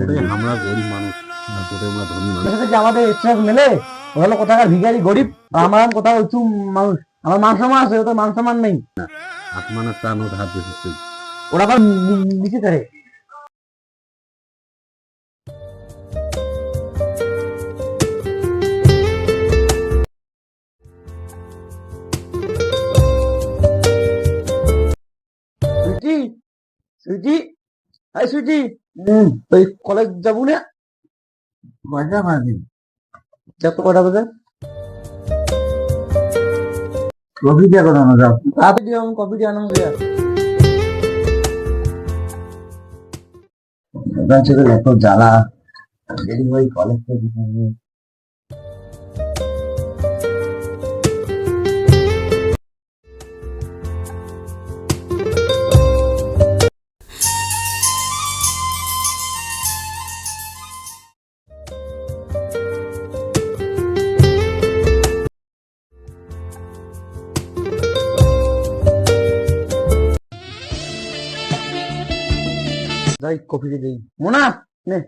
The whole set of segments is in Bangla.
আমরা গরিব মানুষ না, তোদের আমরা ধনী মানুষ। আমাদের স্ট্রাক মেলে হলো কোথাকার ভিখারি গরিব, আর আমার কোথাও উঁচু মানুষ। আমার মান সম্মান আছে, ওদের মান সম্মান নেই। আসমানের টান ওর হাত দিচ্ছে। ওরা আবার নিচে থাকে। সুইটি, সুইটি, হাই সুইটি, তুই কলেজ যাবো না? কয়টা বাজে? যত কটা বাজে? কফি দিয়ে করানো যাও। কফি দিয়ে আনো দিয়া। এত জ্বালা, দেরি হয় কলেজ থেকে। যাই কফিটা দেই। মোনা নে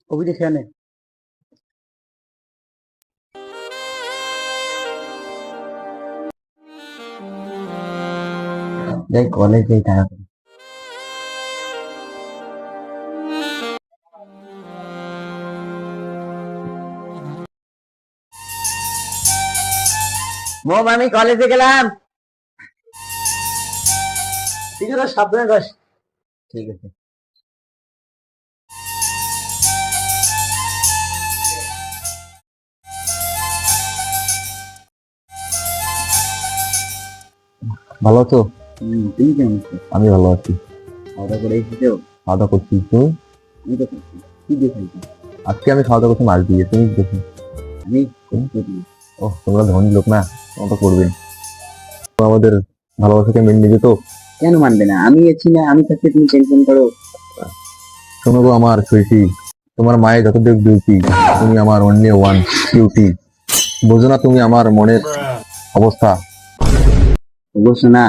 কফিটা খেয়ে নে। যাই কলেজ যাই তাড়াতাড়ি। মম, আমি কলেজে গেলাম। ঠিক আছে, সাবধানে যাস। ঠিক আছে। ভালো আছো? তুমি কেমন আছো? আমি ভালো আছি। খাওয়া দাওয়া করে এসেছো? খাওয়া দাওয়া করছি, তুমি? আমি তো খাচ্ছি। কি দিয়ে খাইছো? আজকে আমি খাওয়া দাওয়া করছি মাছ দিয়ে, তুমি কি দেখি? আমি করি। ও, তোমরা ধনী লোক না, তোমরা তো করবেন। তো আমাদের ভালোবাসাকে মেনে নিবে তো? কেন মানবে না? আমি আছি না, আমি থাকতে তুমি টেনশন করো? শোনো গো আমার সুইটি, তোমার মায়ের যতটুকু ডিউটি, তুমি আমার অন্য ওয়ান ডিউটি। বোঝো না তুমি আমার মনের অবস্থা? অবশ্য না,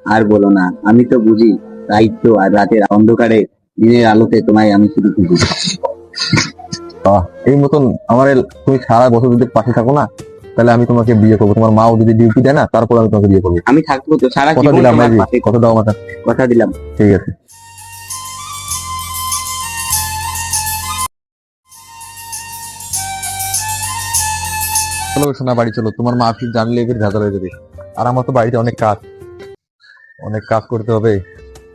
আর বলো না, আমি তো বুঝি। তাই তো আর রাতের অন্ধকারে দিনের আলোতে তোমায় আমি শুধু খুঁজি। এই মতন আমার তুমি সারা বছর যদি পাশে থাকো না, তাহলে আমি তোমাকে বিয়ে করবো। তোমার মাও যদি ডিউটি দেয় না, তারপর আমি তোমাকে বিয়ে করবো। আমি থাকবো তো সারা কথা জীবন দিলাম তোমার নাকি? পাশে। কথা দাও আমার। কথা দিলাম। ঠিক আছে, চলো সোনা বাড়ি চলো। তোমার মা ফির জানলে এবার ঝাঁঝাল হয়ে যাবে। আর আমার তো বাড়িতে অনেক কাজ, অনেক কাজ করতে হবে,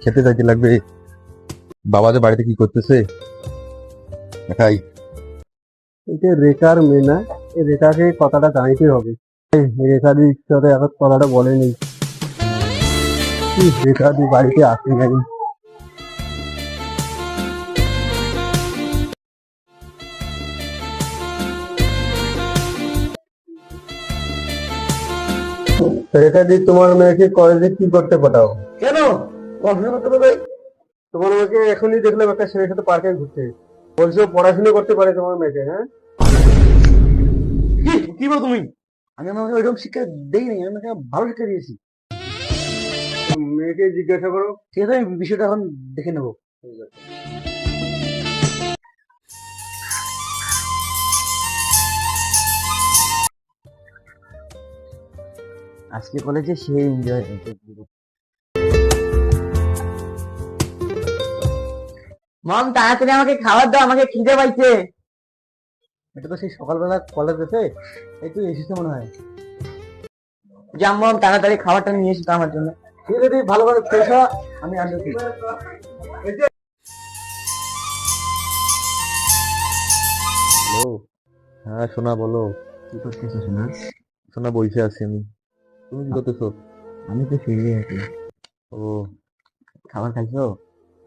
খেতে যাইতে লাগবে। বাবা যে বাড়িতে কি করতেছে দেখাই। এটা রেখার মেয়ে না, এই রেখাকে কথাটা জানিতে হবে। রেখাদি সাথে এখন কথাটা বলেনি। রেখাদি বাড়িতে আসে নাই। রেখাদি, তোমার মেয়েকে কলেজে কি করতে পাঠাও? কেন পড়াশোনা করতে পারবে? তোমার মেয়েকে এখনই দেখলাম একটা ছেলের সাথে পার্কে ঘুরতে। বলছো পড়াশোনা করতে পারে তোমার মেয়েকে? হ্যাঁ, কি বলো তুমি? আমি আমাকে ওইরকম শিক্ষা দেই নাই, আমি আমাকে ভালো শিক্ষা দিয়েছি। মেয়েকে জিজ্ঞাসা করো। ঠিক আছে, আমি বিষয়টা এখন দেখে নেবো। আজকে কলেজে সেই এনজয়। মম, তাড়াতাড়ি আমাকে খাবার দাও, আমাকে খিদে পাইছে। এটা তো সেই সকালবেলা কলেজ গেছে, এই তো এসেছে মনে হয়। যাম মম, তাড়াতাড়ি খাবারটা নিয়ে এসেছে আমার জন্য। ঠিক আছে, ভালো করে ফ্রেশ হ, আমি আসছি। হ্যালো। হ্যাঁ সোনা বলো। কি করতেছো সোনা? সোনা বসে আছি আমি, তুমি কি করতেছো? আমি তো শুয়ে আছি। ও, খাবার খাইছো?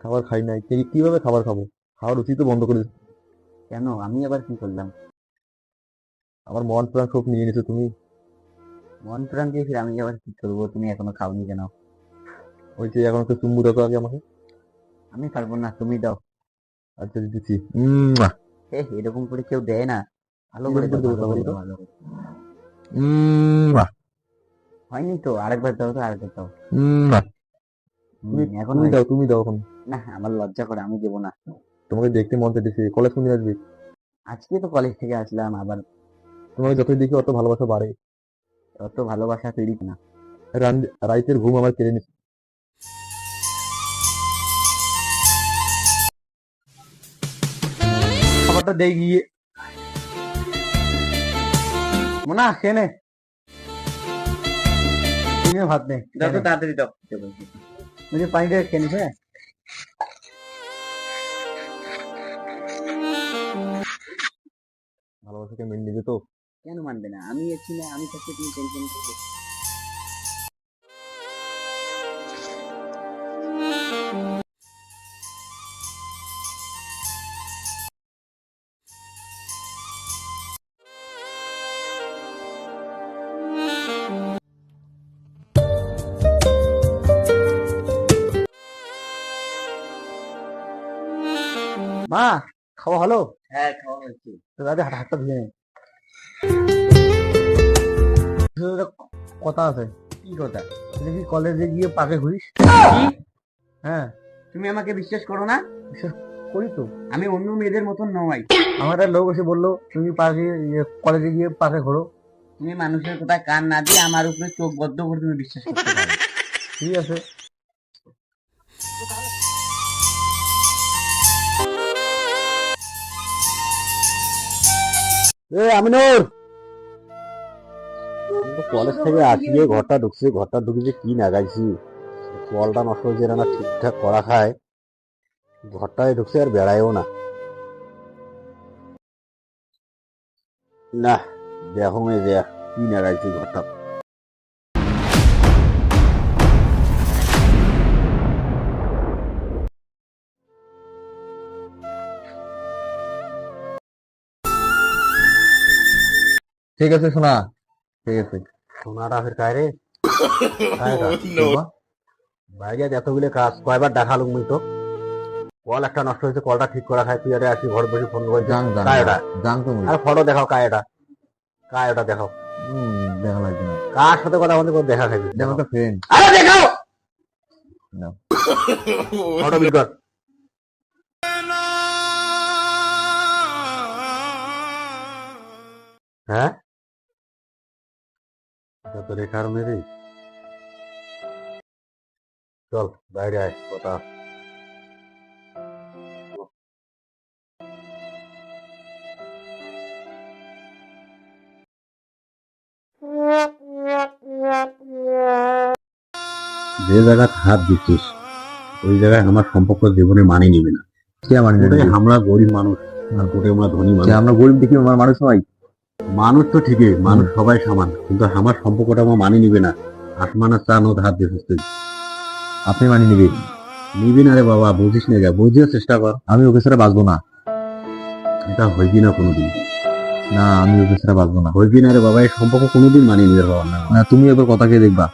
খাবার খাই নাই। কিভাবে খাবার খাবো? খাওয়ার রুচি তো বন্ধ করে দিচ্ছ। কেন, আমি আবার কি করলাম? আমার মন প্রাণ সব নিয়ে নিছো তুমি। মন প্রাণ দিয়ে ফিরে আমি আবার কি করবো? তুমি এখনো খাওনি কেন? ওই যে এখন একটা চুম্বু দাও তো আগে আমাকে। আমি পারবো না, তুমি দাও। আচ্ছা দিচ্ছি। এরকম করে কেউ দেয় না। ভালো করে কিরকম দাও, করে দেবো ভালো করে বলো তো? দাও, ভালো করে। হয়নি তো, আরেকবার দাও তো, আরেকবার দাও। এখন তুমি দাও, তুমি দাও এখন। না, আমার লজ্জা করে, আমি দেবো না। তোমাকে দেখতে মন চাইতেছে, কলেজ কোন দিন আসবি? আজকে তো কলেজ থেকে আসলাম, আবার তোমাকে যতই দেখি অত ভালোবাসা বাড়ে। অত ভালোবাসা তৈরি না। রাইতের ঘুম আমার কেড়ে নিচ্ছে। খাবারটা দিয়ে গিয়ে মোনা খেয়ে নে, ভাত নেই, যত তাড়াতাড়ি দাও। মুঝে পানিটা খেয়ে নিস। হ্যাঁ, ভালোবাসাকে মেনে নিবে তো? কেন মানবে না? আমি আছি না, আমি থাকতে তুমি টেনশন করবে? মা, খাওয়া হলো? হ্যাঁ, খাওয়া হয়েছে। তো দাদা হাতটা ধুয়ে নে। একটা কথা আছে। কি কথা? দেখি কলেজে গিয়ে পাকে ঘুরিস। কি? হ্যাঁ, তুমি আমাকে বিশ্বাস করো না? বিশ্বাস করি তো। আমি অন্য মেয়েদের মতন নয়। আমার একটা লোক এসে বললো তুমি পাকে কলেজে গিয়ে পাকে ঘোরো। তুমি মানুষের কথায় কান না দিয়ে আমার উপরে চোখ বদ্ধ করে তুমি বিশ্বাস করতে পারো। ঠিক আছে। আমিনুর, কলেজ থেকে আসিয়ে ঘরটা ঢুকেছে কি নাগাইছি, কলটা নষ্ট হয়েছে না ঠিকঠাক করা খায়, ঘরটায় ঢুকছে আর বেড়ায়ও না। না দেখো যে কি নাগাইছি ঘরটা। ঠিক আছে শোনা, ঠিক আছে। সোনাটা ফের কায় রে, বাইরে এতগুলো কাজ কয়বার দেখালুম মুই তো, কল একটা নষ্ট হয়েছে, কলটা ঠিক করা খায়, তুই আরে আসি ঘর বসে ফোন করে কায়টা জানতো আর ফটো দেখাও, কায়টা দেখাও, দেখা লাগবে না। কার সাথে কথা বলতে দেখা খাবি, দেখো তো ফ্রেন্ড। আরে দেখাও নাও। ফটো বিল কর। হ্যাঁ, এটা তো রেখার মেরে। চল বাইরে আয়, কথা যে জায়গায় হাত দিচ্ছিস ওই জায়গায় আমার সম্পর্ক জীবনে মানে নিবে না। কে মানে আমরা গরিব মানুষ আর তোরে আমরা ধনী মানুষ। আমরা গরিব দেখি আমার মানুষ নয়। মানুষ তো ঠিকই, মানুষ সবাই সমান, কিন্তু আমার সম্পর্কটা আমার মানে নিবে না। আসমান আর চান হাত দিচ্ছিস তুই, আপনি মানে নিবেন? নিবি না রে বাবা, বুঝিস না, যা বুঝিও চেষ্টা কর। আমি ওকে ছাড়া বাঁচবো না। এটা হইবি না কোনোদিন, না আমি ওকে ছাড়া বাঁচবো না। হইবি না রে বাবা, এই সম্পর্ক কোনোদিন মানে নিবে বাবা না। না তুমি এবার কথা কে দেখবা?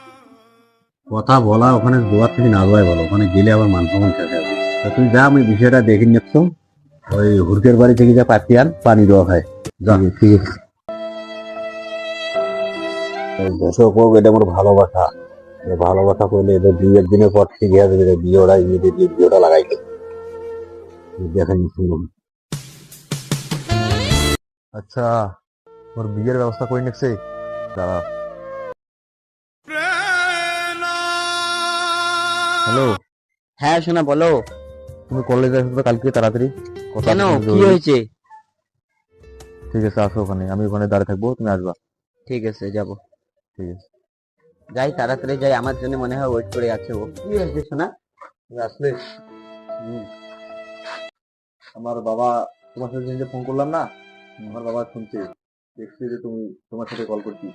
কথা বলা ওখানে দোয়ার থেকে না যাওয়াই ভালো, ওখানে গেলে আবার মান সম্মান শেষ হবে। তা তুই যা, আমি বিষয়টা দেখে নিচ্ছ, ওই হুরকের বাড়ি থেকে যা পাতি আন, পানি দেওয়া খায় যা। ঠিক আছে। দর্শক হোক, এটা আমার ভালোবাসা, ভালোবাসা করলে এদের 2-1 দিনের পর ঠিক হয়ে যাবে, বিয়ে ওরা ইমিডিয়েটলি বিয়েটা লাগাইছে দেখেন শুনুন। আচ্ছা, ওর বিয়ের ব্যবস্থা করে নিচ্ছে, দাঁড়া। হ্যালো, হ্যাঁ শোনা, বলো। তুমি কলেজে আসবে কালকে তাড়াতাড়ি। কথা কেন, আছে কি জরুরি। হয়েছে? ঠিক আছে, আসো ওখানে, আমি ওখানে দাঁড়িয়ে থাকবো, তুমি আসবা। ঠিক আছে, যাব। ঠিক আছে। যাই, তাড়াতাড়ি যাই, আমার জন্য মনে হয় ওয়েট করে আছে ও। কি হয়েছে শোনা? তুমি আসলে আমার বাবা, তোমার সাথে যে ফোন করলাম না, আমার বাবা শুনছে, দেখছি যে তুমি তোমার সাথে কল করছি,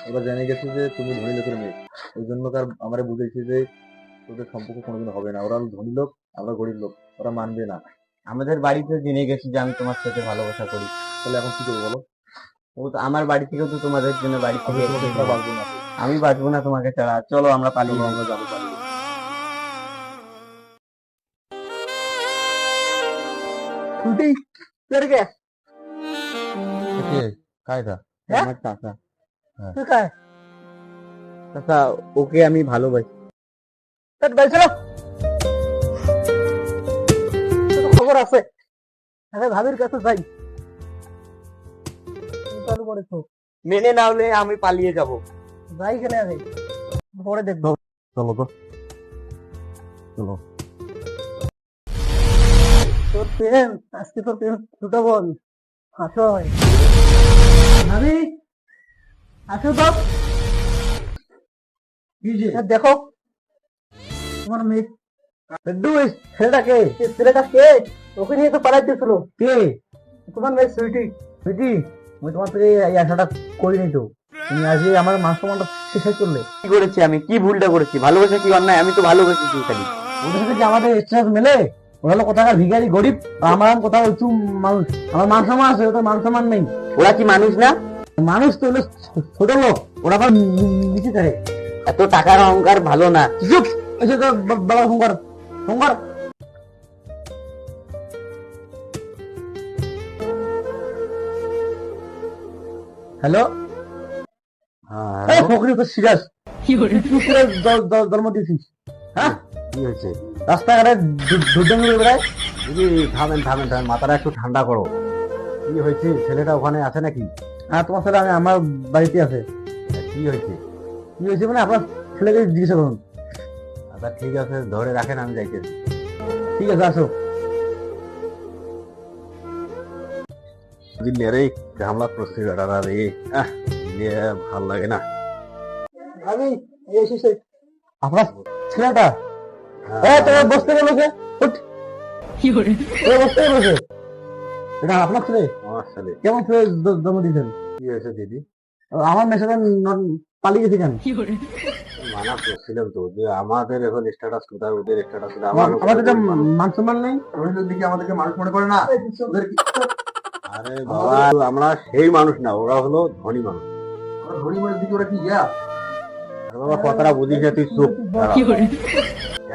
ওরা জেনে গেছে যে তুমি ধনী লোকের মেয়ে। ওই জন্য তার আমারে বুঝেছি যে তোদের সম্পর্ক কোনোদিন হবে না। ওরা ধনী লোক, আমরা গরিব লোক, ওরা মানবে না। আমাদের বাড়িতে জেনে গেছে যে আমি তোমার সাথে ভালোবাসা করি। তাহলে এখন কি করবো বলো? ও তো আমার বাড়ি থেকেও তো তোমাদের জন্য বাড়ি আমি থেকে তোমাকে ছাড়া বাঁচবো না। আমি বাঁচবো না তোমাকে ছাড়া। চলো আমরা পালিয়ে চলো, যাই। আমরা যাবো পালিয়ে। কে? কায়দা? আমার চাচা। হ্যাঁ। চাচা, ওকে আমি ভালোবাসি। খবর আছে, আরে ভাবির কাছে যাই। চালু করেছো, মেনে না হলে আমি পালিয়ে যাব। যাই কেন আগে, পরে দেখবো। চলো তো, চলো। তোর প্রেম, আজকে তোর প্রেম দুটো বল, আসো ভাবি, আসো তো। দেখো তোমার মেয়ে ছেলেটা কে? ছেলেটা কে? ওকে নিয়ে তো পালাইতেছিল। কে? তোমার মেয়ে সুইটি। সুইটি, আমি তোমার থেকে এই আশাটা করিনি তো। তুমি আজকে আমার মান সম্মানটা শেষ করলে। কি করেছি আমি? কি ভুলটা করেছি? ভালোবাসা কি অন্যায়? আমি তো ভালোবেসেছি খালি। ওদের সাথে কি আমাদের স্ট্যাটাস মেলে? ওরা হলো কোথাকার ভিখারি গরিব, আর আমার কোথাও উঁচু মানুষ। আমার মান সম্মান আছে, ওদের মান সম্মান নেই। ওরা কি মানুষ না? মানুষ তো হলো ছোট লোক, ওরা আবার নিচে থাকে। এত টাকার অহংকার ভালো না। চুপ, এসে তো বাবার ফোন কর, ফোন কর। হ্যালো, ফকরি তো সিরিয়াস। জন্ম দিয়েছিস? হ্যাঁ, কি হয়েছে? রাস্তাঘাটে দুর্দাঙ্গ বেড়ায়। থামেন থামেন থামেন, মাথাটা একটু ঠান্ডা করো। কি হয়েছে? ছেলেটা ওখানে আছে নাকি? হ্যাঁ, তোমার ছেলে আমি আমার বাড়িতে আছে। কি হয়েছে? কি হয়েছে মানে আপনার ছেলেকে জিজ্ঞাসা করুন। আচ্ছা ঠিক আছে, ধরে রাখেন, আমি যাইতেছি। ঠিক আছে, আসো। বুঝলি রে, ঝামলা প্রস্তুত রে, ভাল লাগে না। আমি এসেছি আপনার ছেলেটা। তোমার বসতে গেল যে, বসতে গেল। এটা আপনার ছেলে? আমার ছেলে। কেমন ছেলে জন্ম দিয়েছেন? কি হয়েছে দিদি? আমার মেসেজে পালিয়ে গেছে কেন? মানা করছিলাম তো যে আমাদের এখন স্ট্যাটাস কোথায়, ওদের স্ট্যাটাস কোথায়। আমাদের তো মান সম্মান নেই। দিকে আমাদেরকে মানুষ মনে করে না। আরে বাবা, আমরা সেই মানুষ না, ওরা হলো ধনী মানুষ। ধনী মানুষ দিকে ওরা কি ইয়া? আরে বাবা, কথাটা বুঝিস না, তুই চুপ।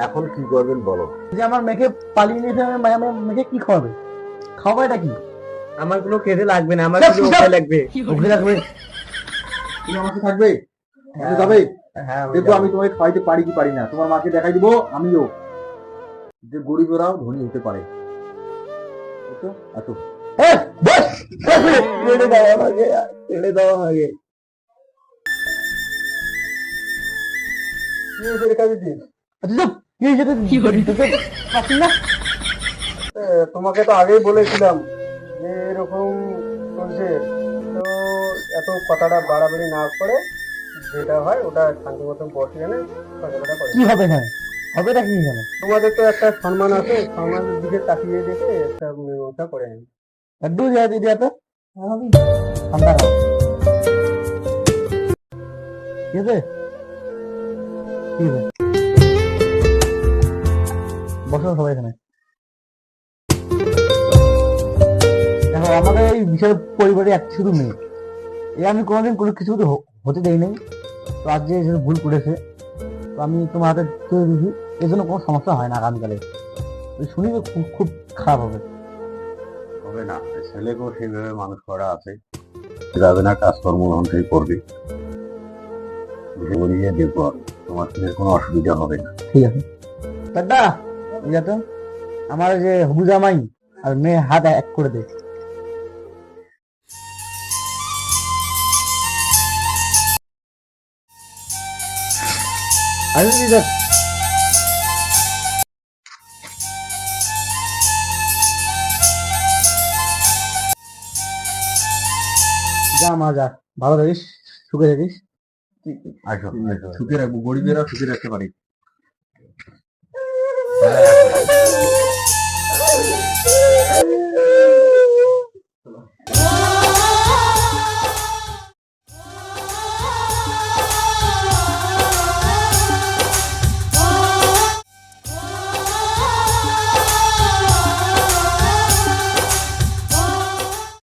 এখন কি করবেন বলো? যে আমার মেয়েকে পালিয়ে নিয়েছে, আমার মেয়েকে কি খাওয়াবে? খাওয়াবেটা কি? আমার কোনো খেতে লাগবে না, আমার শুধু ওকে লাগবে। ওকে লাগবে? তুমি আমার সাথে থাকবে? সাথে যাবে? হ্যাঁ, দেখো আমি তোমাকে খাওয়াইতে পারি কি পারি না। তোমার মাকে দেখাই দিব আমিও, যে গরিবরাও ধনী হতে পারে। বুঝছো? আসো। বস, ছেড়ে দাও আমাকে, ছেড়ে দাও আমাকে। কি হয়েছে রে কাজী? আচ্ছা চুপ, কি হয়েছে? কি পাচ্ছি না। তোমাকে তো আগেই বলেছিলাম যে এরকম চলছে, তো এত কথাটা বাড়াবাড়ি না করে যেটা হয় ওটা শান্তি মতন বসে এনে কথাটা করে। কি হবে না? হবেটা কি এখানে? তোমাদের তো একটা সম্মান আছে, সম্মানের দিকে তাকিয়ে দেখে একটা ওটা করে নেই। একটু যা দিদি এত ঠান্ডা খাও। ঠিক আছে, ঠিক আছে, বসো সবাই এখানে। দেখো, আমাদের এই বিশাল পরিবারে একটা শুধু মেয়ে, এ আমি কোনোদিন কোনো কিছু হতে দেই নাই। তো আজ যে ভুল করেছে, তো আমি তোমার হাতে তুলে দিচ্ছি, এর জন্য কোনো সমস্যা হয় না আগামীকালে। শুনি খুব খুব খারাপ হবে। হবে না, ছেলেকেও সেইভাবে মানুষ করা আছে, যাবে না, কাজকর্ম গ্রহণ থেকে করবে। বলিয়ে দেখবো আমি, তোমার ছেলের কোনো অসুবিধা হবে না। ঠিক আছে দাদা, ইয়া তো আমার যে হবু জামাই আর মেয়ে হাত এক করে দে। আরে দিদা, যা মা যা, ভালো থাকিস, সুখে থাকিস। আসো আসো। সুখে রাখবো, গরিবেরা সুখে রাখতে পারি। আসো।